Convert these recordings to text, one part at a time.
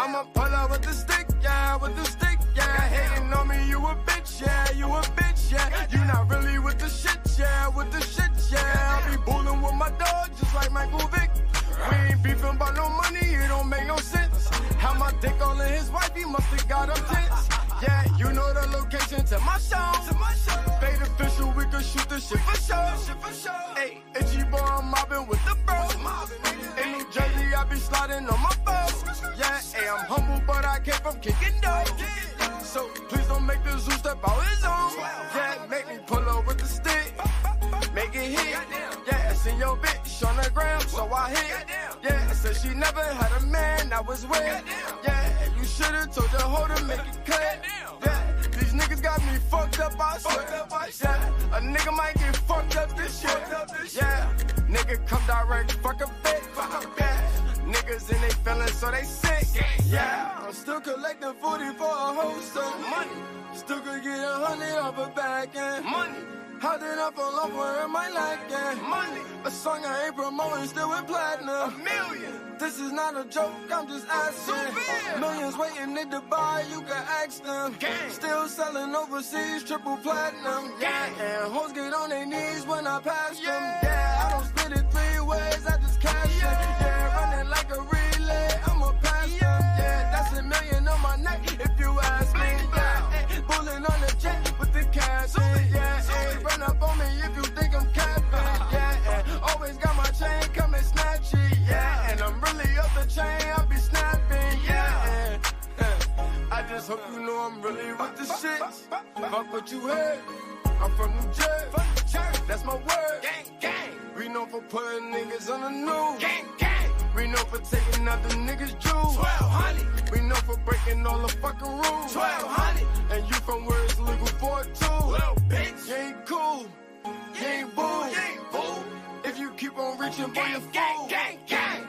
I'ma pull out with the stick, yeah, with the stick, yeah. Hating on me, you a bitch, yeah, you a bitch, yeah. You not really with the shit, yeah, with the shit, yeah. I be bullin' with my dog, just like Michael Vick. We ain't beefing about no money, it don't make no sense. Have my dick all in his wife, he must've got him tense. Yeah, you know the location to my show. Fade official, we can shoot the shit for sure. Hey, itchy boy, I'm mobbing with the bros. In New Jersey, I be sliding on my boat. Yeah, hey, I'm humble, but I came from kicking dope. So please don't make the zoo step out his own. Yeah, make me pull up with the stick. Make it hit. Yeah, I seen your bitch on the ground, so I hit. Yeah, said she never had a man that was with. Yeah, you should've told your hoe to make it clear. Yeah, these niggas got me fucked up, I swear. Yeah, a nigga might get fucked up this year. Yeah, nigga come direct, fuck a bit. Yeah, niggas in they feelings, so they sick. Yeah, I'm still collecting 40 for a whole son. Money, still could get 100 off a back end. Money. How did I fall off where am I lacking? Money, a song I ain't promoting, still with platinum. $1 million. This is not a joke, I'm just asking. Millions waiting in Dubai, you can ask them. Gang. Still selling overseas, triple platinum. Gang. Yeah, and hoes get on their knees when I pass them. Yeah, I don't split it 3 ways, I just cash it. Yeah, running like a relay, I'ma pass them. Yeah, that's $1 million on my neck if you ask me. Yeah, bulling on the jet with the cash. Yeah, run up on me if you think I'm capping. Yeah, always got my chain coming snatchy. Yeah, and I'm really up the chain, I'll be snapping. Yeah, I just hope you know I'm really with the shit. Fuck what you heard. I'm from New Jersey. That's my word. Gang, gang. We known for putting niggas on the news. Gang, gang. We know for taking other niggas' jewels. 1200. We know for breaking all the fucking rules. 1200. And you from where it's legal for it too. Little bitch. You ain't cool. You ain't boo. You ain't boo. If you keep on reaching, boy, you're fool. Gang, gang.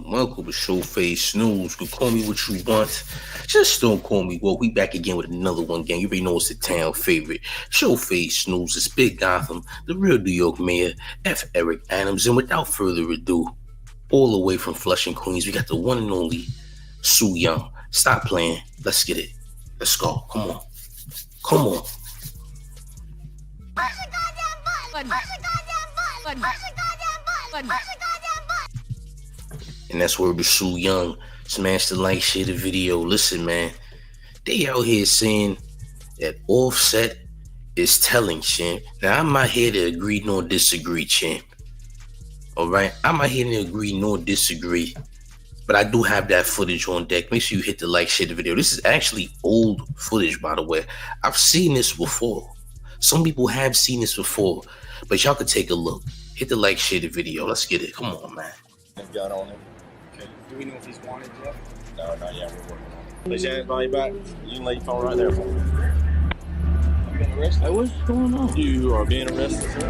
Welcome to Showface Snooze. You can call me what you want. Just don't call me woke. We back again with another one, gang. You already know it's the town favorite. Showface Snooze. It's Big Gotham, the real New York mayor, F. Eric Adams. And without further ado, all the way from Flushing, Queens, we got the one and only Sue Young. Stop playing. Let's get it. Let's go. Come on. Push the goddamn button. Push the goddamn button. Push the goddamn button. Push the goddamn button. And that's where the Sue Young. Smash the like, share the video. Listen, man. They out here saying that Offset is telling, champ. Now, I'm not here to agree nor disagree, champ. All right? I'm not here to agree nor disagree. But I do have that footage on deck. Make sure you hit the like, share the video. This is actually old footage, by the way. I've seen this before. Some people have seen this before. But y'all could take a look. Hit the like, share the video. Let's get it. Come on, man. Gun on him. Okay. Do we know if he's wanted yet? No, not yet. We're working on it. Place your hands behind your back. You can lay your phone right there for me. You been arrested? Hey, what's going on? You are being arrested, sir.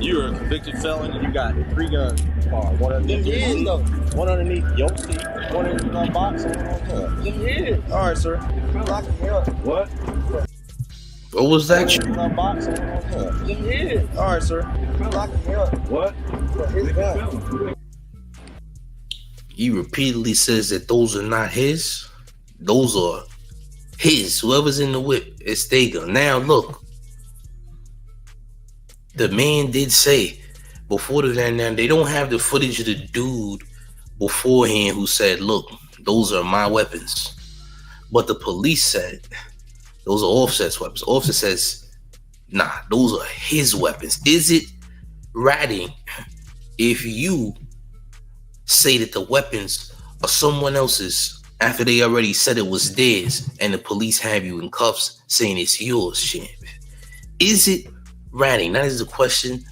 You are a convicted felon and you got 3 guns. One underneath your seat. One underneath your seat. One in the box and one on top. All right, sir. What? What was that? Box and one on top. All right, sir. What? He repeatedly says that those are not his. Those are his. Whoever's in the whip, it's their gun. Now, look. The man did say before the van, they don't have the footage of the dude beforehand who said, look, those are my weapons. But the police said, those are Offset's weapons. Offset says, nah, those are his weapons. Is it ratting if you say that the weapons are someone else's after they already said it was theirs and the police have you in cuffs saying it's yours, champ? Is it ratting? That is the question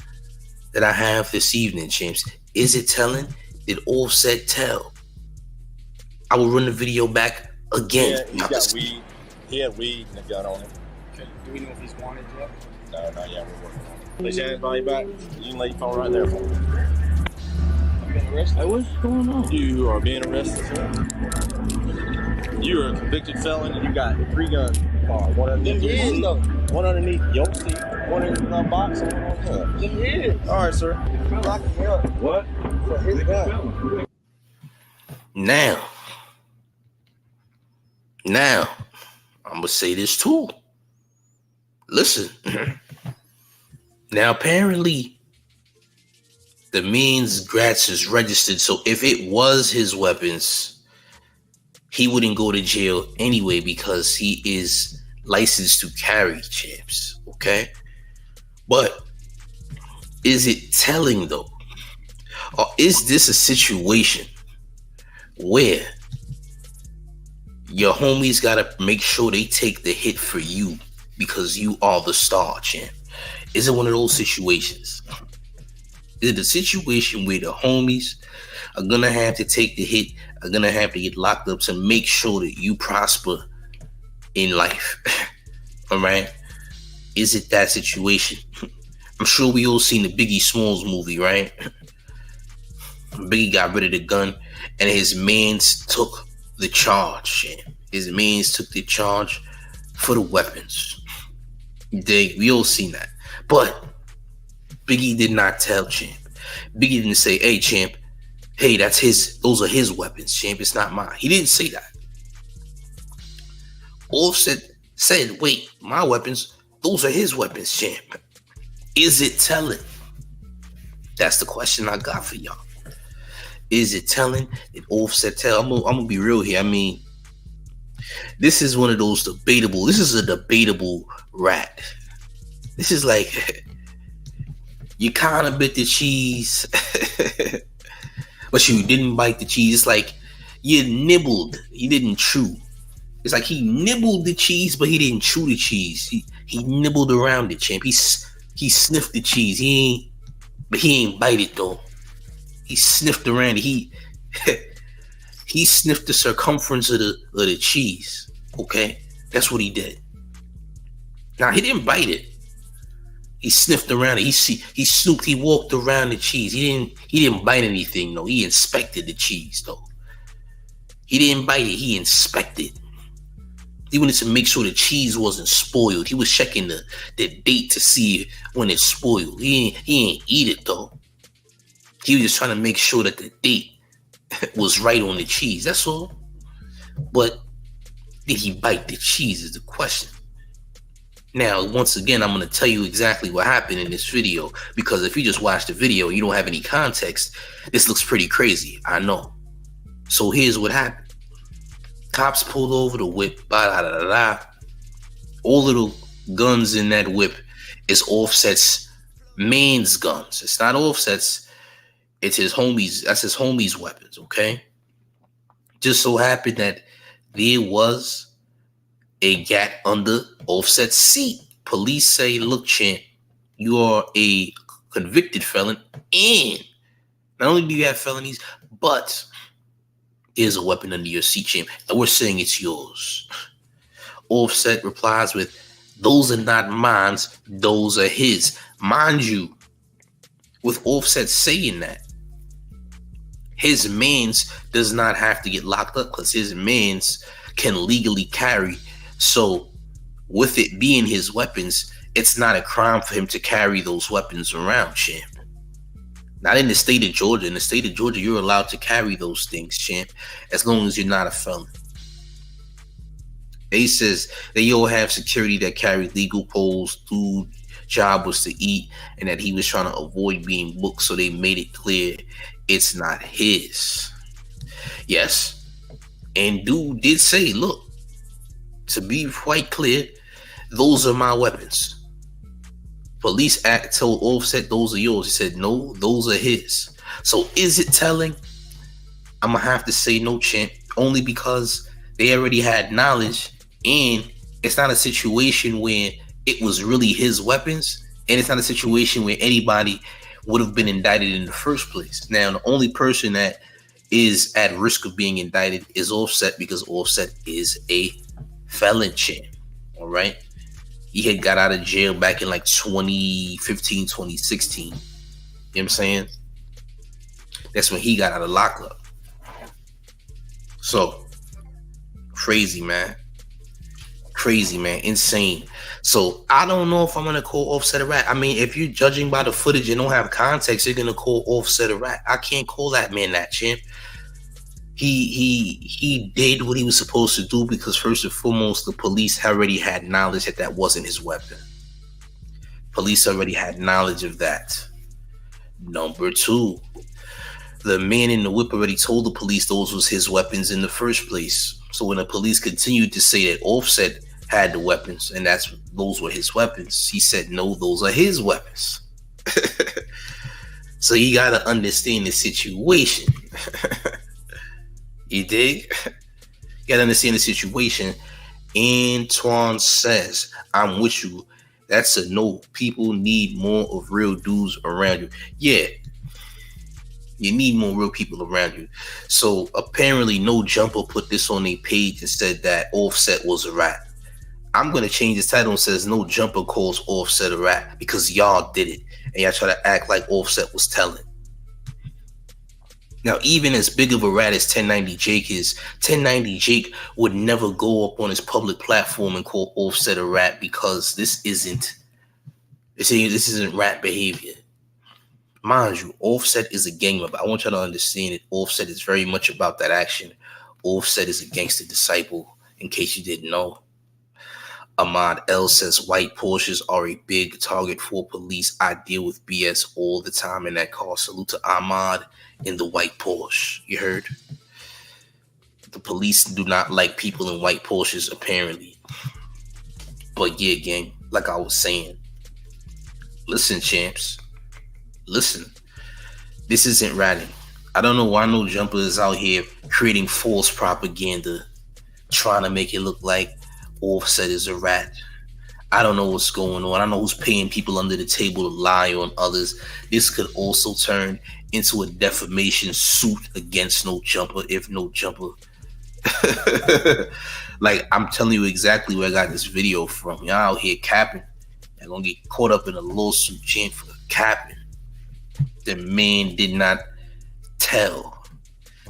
that I have this evening, champs. Is it telling? Did Offset tell? I will run the video back again. Yeah, he got weed. He had weed and a gun on him. Okay. Do we know if he's wanted yet? No, not yet. We're working on it. Place your hands behind your back. You can lay your phone right there for me. You been arrested? Hey, what's going on? You are being arrested, sir. You are a convicted felon and you got 3 guns in the car. One underneath your seat, one underneath your seat, one in the box, and one on top. Them is. All right, sir. You locking me up. What? For his gun. Now, I'm gonna say this too. Listen. Now, apparently, the means grats is registered. So if it was his weapons, he wouldn't go to jail anyway because he is licensed to carry, champs. Okay? But is it telling though? Or is this a situation where your homies gotta make sure they take the hit for you because you are the star, champ? Is it one of those situations? Is it a situation where the homies are gonna have to take the hit, are gonna have to get locked up to make sure that you prosper in life? All right? Is it that situation? I'm sure we all seen the Biggie Smalls movie, right? Biggie got rid of the gun and his mans took the charge. His mans took the charge for the weapons. We all seen that. But Biggie did not tell Champ. Biggie didn't say, hey, Champ, hey, those are his weapons, Champ. It's not mine. He didn't say that. Offset said, wait, my weapons, those are his weapons, Champ. Is it telling? That's the question I got for y'all. Is it telling? Did Offset tell? I'm gonna be real here. I mean, this is one of those debatable. This is a debatable rat. This is like you kind of bit the cheese, but you didn't bite the cheese. It's like you nibbled. You didn't chew. It's like he nibbled the cheese, but he didn't chew the cheese. He nibbled around it, champ. He sniffed the cheese. But he ain't bite it though. He sniffed around it. He sniffed the circumference of the cheese. Okay, that's what he did. Now he didn't bite it. He sniffed around it. He snooped. He walked around the cheese. He didn't bite anything though. He inspected the cheese though. He didn't bite it. He inspected. He wanted to make sure the cheese wasn't spoiled. He was checking the date to see when it's spoiled. He ain't eat it though. He was just trying to make sure that the date was right on the cheese. That's all. But did he bite the cheese is the question. Now, once again, I'm going to tell you exactly what happened in this video, because if you just watch the video and you don't have any context, this looks pretty crazy. I know. So here's what happened. Cops pulled over the whip. All of the guns in that whip is Offset's man's guns. It's not Offset's. It's his homies. That's his homies' weapons, okay? Just so happened that there was a gat under Offset's seat. Police say, look, champ, you are a convicted felon, and not only do you have felonies, but there's a weapon under your seat, champ, and we're saying it's yours. Offset replies with, those are not mine, those are his. Mind you, with Offset saying that, his mans does not have to get locked up because his mans can legally carry. So with it being his weapons, it's not a crime for him to carry those weapons around, champ. Not in the state of Georgia. In the state of Georgia, you're allowed to carry those things, champ, as long as you're not a felon. He says they all have security that carry legal poles, food, job was to eat, and that he was trying to avoid being booked, so they made it clear it's not his. Yes, and dude did say, look, to be quite clear, those are my weapons. Police told Offset those are yours. He said, no, those are his. So is it telling? I'm gonna have to say no, champ, only because they already had knowledge, and it's not a situation where it was really his weapons, and it's not a situation where anybody would have been indicted in the first place. Now, the only person that is at risk of being indicted is Offset, because Offset is a felon, champ. All right. He had got out of jail back in like 2015, 2016. You know what I'm saying? That's when he got out of lockup. So, crazy, man. Crazy, man. Insane. So, I don't know if I'm going to call Offset a rat. I mean, if you're judging by the footage and don't have context, you're going to call Offset a rat. I can't call that man that, champ. He did what he was supposed to do because first and foremost, the police already had knowledge that that wasn't his weapon. Police already had knowledge of that. Number two, the man in the whip already told the police those was his weapons in the first place. So when the police continued to say that Offset had the weapons and those were his weapons, he said, no, those are his weapons. So you got to understand the situation. You dig? You got to understand the situation. Antoine says, I'm with you. That's a no. People need more of real dudes around you. Yeah. You need more real people around you. So apparently No Jumper put this on their page and said that Offset was a rat. I'm going to change this title and says No Jumper calls Offset a rat because y'all did it. And y'all try to act like Offset was telling. Now, even as big of a rat as 1090 Jake is, 1090 Jake would never go up on his public platform and call Offset a rat because this isn't rat behavior. Mind you, Offset is a gang member. I want y'all to understand it. Offset is very much about that action. Offset is a gangster disciple, in case you didn't know. Ahmad L says white Porsches are a big target for police. I deal with BS all the time in that car. Salute to Ahmad in the white Porsche. You heard? The police do not like people in white Porsches, apparently. But yeah, gang, like I was saying, listen, champs. Listen, this isn't ratting. I don't know why No Jumper is out here creating false propaganda, trying to make it look like Offset is a rat. I don't know what's going on. I don't know who's paying people under the table to lie on others. This could also turn into a defamation suit against No Jumper if No Jumper. Like, I'm telling you exactly where I got this video from. Y'all out here capping. Y'all gonna get caught up in a lawsuit chain for capping. The man did not tell.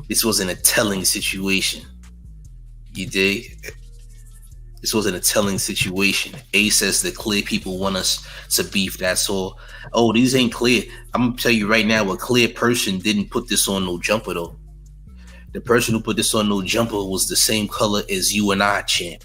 This wasn't a telling situation. You dig? This wasn't a telling situation. A says the clear people want us to beef. That's all. Oh, these ain't clear. I'm going to tell you right now, a clear person didn't put this on No Jumper, though. The person who put this on No Jumper was the same color as you and I, champ.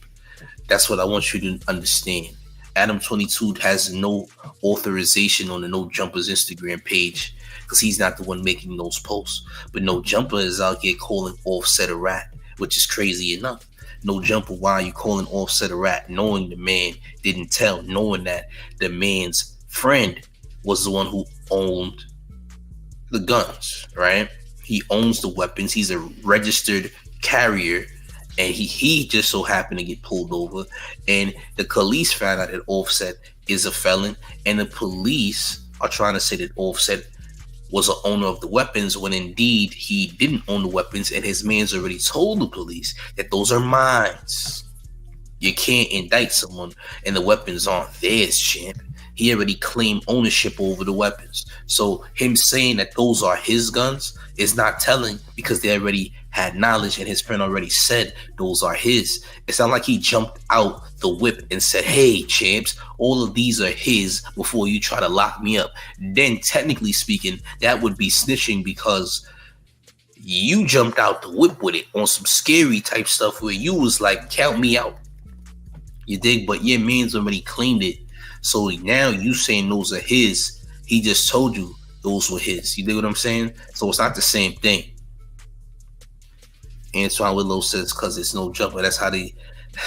That's what I want you to understand. Adam22 has no authorization on the No Jumper's Instagram page because he's not the one making those posts. But No Jumper is out here calling Offset a rat, which is crazy enough. No Jumper, why are you calling Offset a rat, knowing the man didn't tell, knowing that the man's friend was the one who owned the guns, right? He owns the weapons. He's a registered carrier, and he just so happened to get pulled over. And the police found out that Offset is a felon, and the police are trying to say that Offset was an owner of the weapons when indeed he didn't own the weapons, and his man's already told the police that those are mine. You can't indict someone and the weapons aren't theirs, champ. He already claimed ownership over the weapons. So him saying that those are his guns is not telling because they already had knowledge and his friend already said those are his. It's not like he jumped out the whip and said, hey, champs, all of these are his before you try to lock me up. Then technically speaking, that would be snitching because you jumped out the whip with it on some scary type stuff where you was like, count me out. You dig? But your man's already claimed it. So now you saying those are his. He just told you those were his. You dig what I'm saying? So it's not the same thing. Antoine Willow says, because it's No Jumper. That's how they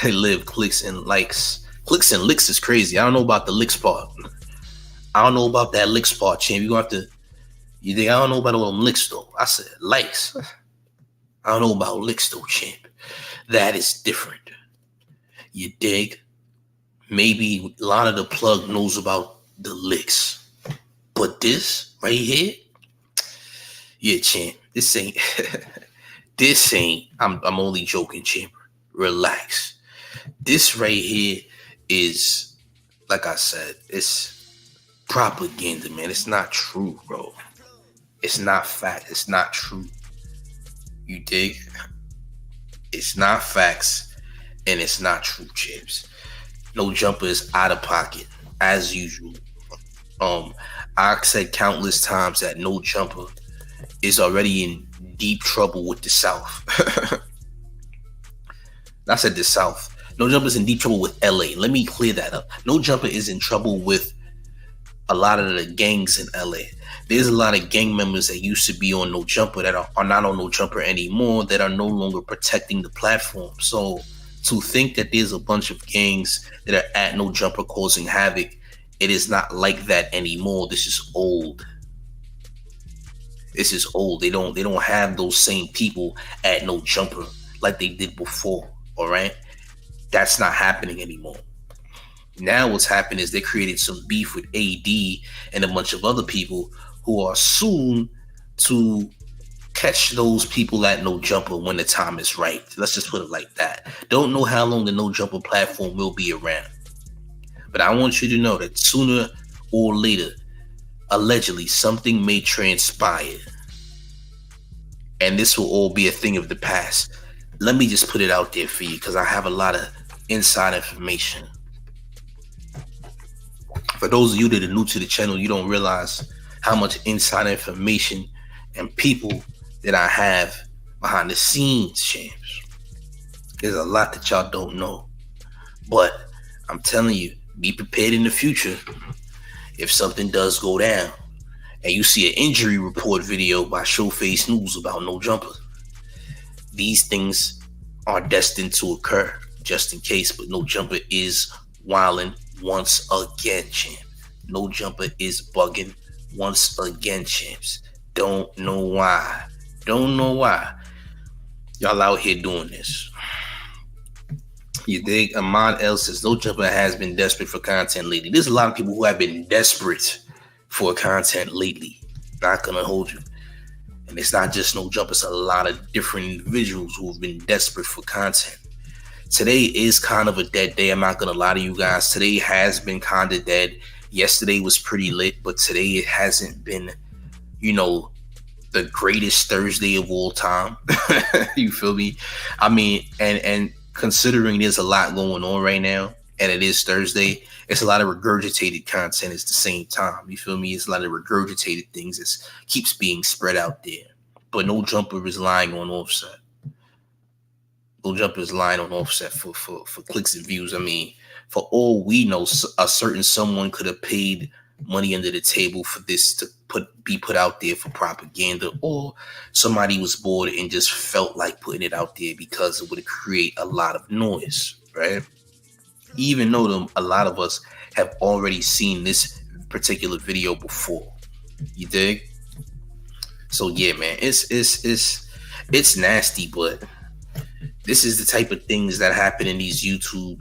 live. Clicks and likes. Clicks and licks is crazy. I don't know about the licks part. I don't know about that licks part, champ. You're going to have to, you think, I don't know about all them licks, though. I said likes. I don't know about licks, though, champ. That is different. You dig? Maybe Lana the Plug knows about the licks. But this right here, yeah, champ, this ain't, I'm only joking, champ. Relax. This right here is like I said, it's propaganda, man. It's not true, bro. It's not fact. It's not true. You dig? It's not facts, and it's not true, chips. No Jumper is out of pocket, as usual. I said countless times that No Jumper is already in deep trouble with the South. I said the South. No Jumper is in deep trouble with LA. Let me clear that up. No Jumper is in trouble with a lot of the gangs in LA. There's a lot of gang members that used to be on No Jumper that are not on No Jumper anymore, that are no longer protecting the platform. So to think that there's a bunch of gangs that are at No Jumper causing havoc, it is not like that anymore. This is old. This is old. They don't have those same people at No Jumper like they did before. All right, that's not happening anymore. Now what's happened is they created some beef with AD and a bunch of other people who are soon to catch those people at No Jumper when the time is right. Let's just put it like that. Don't know how long the No Jumper platform will be around, but I want you to know that sooner or later, allegedly, something may transpire, and this will all be a thing of the past. Let me just put it out there for you because I have a lot of inside information. For those of you that are new to the channel, you don't realize how much inside information and people that I have behind the scenes, champs. There's a lot that y'all don't know. But I'm telling you, be prepared in the future. If something does go down and you see an injury report video by Showface News about No Jumper, these things are destined to occur just in case. But No Jumper is wilding once again, champ. No Jumper is bugging once again, champs. Don't know why. Don't know why y'all out here doing this. You dig? Ahmad L says No Jumper has been desperate for content lately. There's a lot of people who have been desperate for content lately. Not gonna hold you. And it's not just No Jumper, it's a lot of different individuals who have been desperate for content. Today is kind of a dead day. I'm not gonna lie to you guys. Today has been kind of dead. Yesterday was pretty lit, but today it hasn't been, the greatest Thursday of all time. You feel me? I mean, and considering there's a lot going on right now, and it is Thursday, it's a lot of regurgitated content at the same time. You feel me? It's a lot of regurgitated things that keeps being spread out there. But No Jumper is lying on Offset. No Jumper is lying on Offset for clicks and views. I mean, for all we know, a certain someone could have paid money under the table for this to be put out there for propaganda, or somebody was bored and just felt like putting it out there because it would create a lot of noise, right? Even though a lot of us have already seen this particular video before. You dig? So yeah, man, it's nasty, but this is the type of things that happen in these YouTube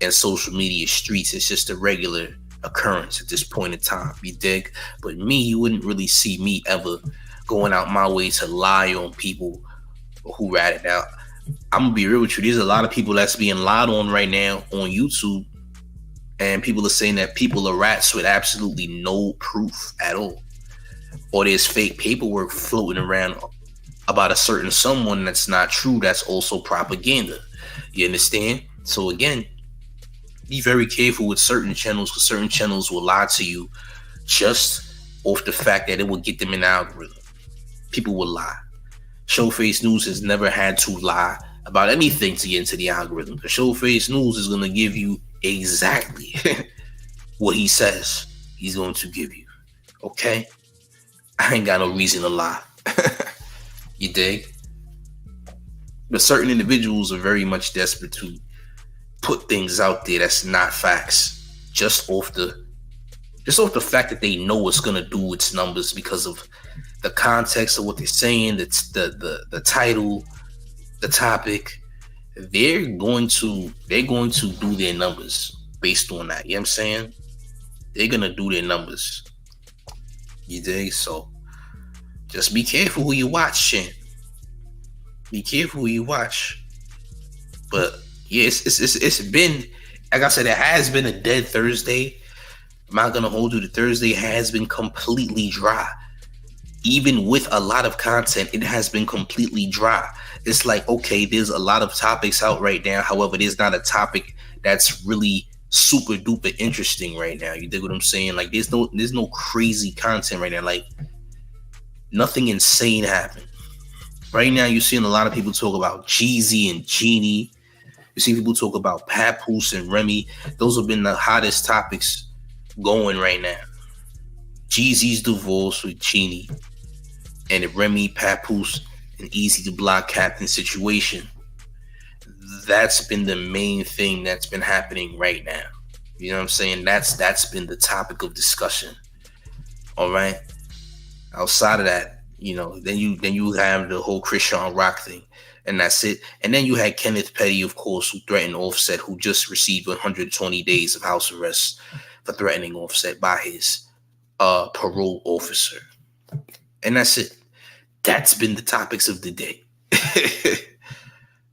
and social media streets. It's just a regular occurrence at this point in time. You dig? But me, you wouldn't really see me ever going out my way to lie on people who ratted out. I'm gonna be real with you. There's a lot of people that's being lied on right now on YouTube, and people are saying that people are rats with absolutely no proof at all, or there's fake paperwork floating around about a certain someone that's not true. That's also propaganda. You understand? So again, be very careful with certain channels, because certain channels will lie to you just off the fact that it will get them in the algorithm. People will lie. Showface News has never had to lie about anything to get into the algorithm. The Showface News is going to give you exactly what he says he's going to give you. Okay? I ain't got no reason to lie. You dig? But certain individuals are very much desperate to put things out there that's not facts, just off the fact that they know it's gonna do its numbers because of the context of what they're saying, the title, the topic. They're going to do their numbers based on that. You know what I'm saying? They're gonna do their numbers. You dig? So just be careful who you watch, Shin. Be careful who you watch. But yeah, it's Like I said, it has been a dead Thursday. I'm not gonna hold you. The Thursday has been completely dry. Even with a lot of content, it has been completely dry. It's like, okay, there's a lot of topics out right now. However, there's not a topic that's really super duper interesting right now. You dig what I'm saying? Like there's no crazy content right now. Like nothing insane happened. Right now, you're seeing a lot of people talk about Jeezy and Genie. You see people talk about Papoose and Remy. Those have been the hottest topics going right now. Jeezy's divorce with Genie and the Remy, Papoose, and Easy to Block Captain situation. That's been the main thing that's been happening right now. You know what I'm saying? That's been the topic of discussion. All right. Outside of that, you know, then you have the whole Christian Rock thing, and that's it. And then you had Kenneth Petty, of course, who threatened Offset, who just received 120 days of house arrest for threatening Offset by his parole officer. And that's it. That's been the topics of the day.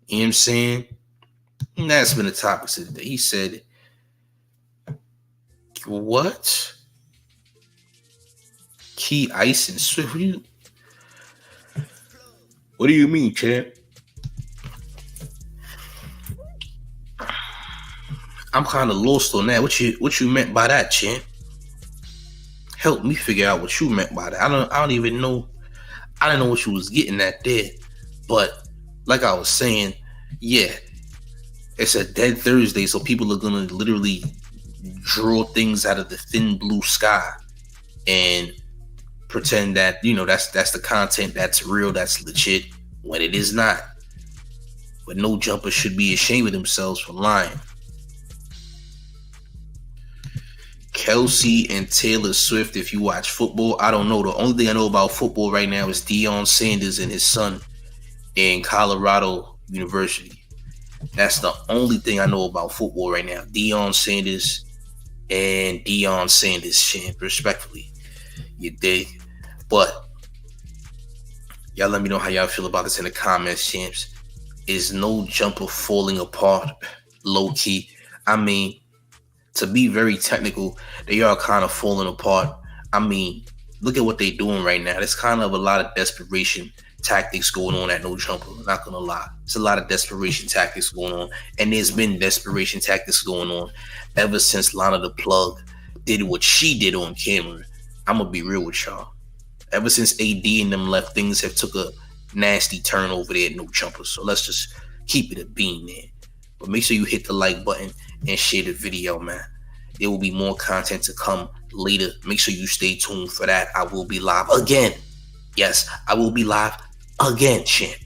You know what I'm saying? And that's been the topics of the day. He said, what? Key Ice and Swift? What do you mean, champ? I'm kind of lost on that. What you meant by that, champ? Help me figure out what you meant by that. I don't even know. I didn't know what you was getting at there. But like I was saying, yeah, it's a dead Thursday, so people are gonna literally draw things out of the thin blue sky and pretend that, you know, that's the content that's real, that's legit, when it is not. But no jumper should be ashamed of themselves for lying. Kelsey and Taylor Swift, if you watch football, I don't know. The only thing I know about football right now is Deion Sanders and his son in Colorado University. That's the only thing I know about football right now. Deion Sanders and Deion Sanders, champ, respectfully. You dig? But y'all let me know how y'all feel about this in the comments, champs. Is no jumper falling apart low key? I mean, to be very technical, they are kind of falling apart. I mean, look at what they're doing right now. There's kind of a lot of desperation tactics going on at No Jumper. Not gonna lie, there's a lot of desperation tactics going on, and there's been desperation tactics going on ever since Lana the Plug did what she did on camera. I'm gonna be real with y'all. Ever since AD and them left, things have took a nasty turn over there at No Jumper. So let's just keep it a bean there. But make sure you hit the like button and share the video, man. There will be more content to come later. Make sure you stay tuned for that. I will be live again. Yes, I will be live again, champ.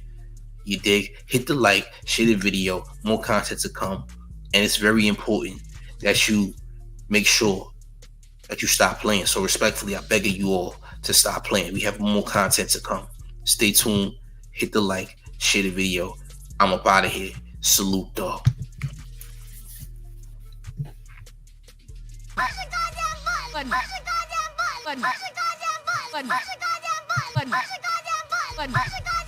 You dig? Hit the like, share the video, more content to come. And it's very important that you make sure that you stop playing. So respectfully, I beg of you all to stop playing. We have more content to come. Stay tuned. Hit the like, share the video. I'm up out of here. Salute, dog. Push the goddamn button. Push the goddamn button. Push the goddamn button. Push the goddamn button. Push the goddamn button. Push the goddamn button.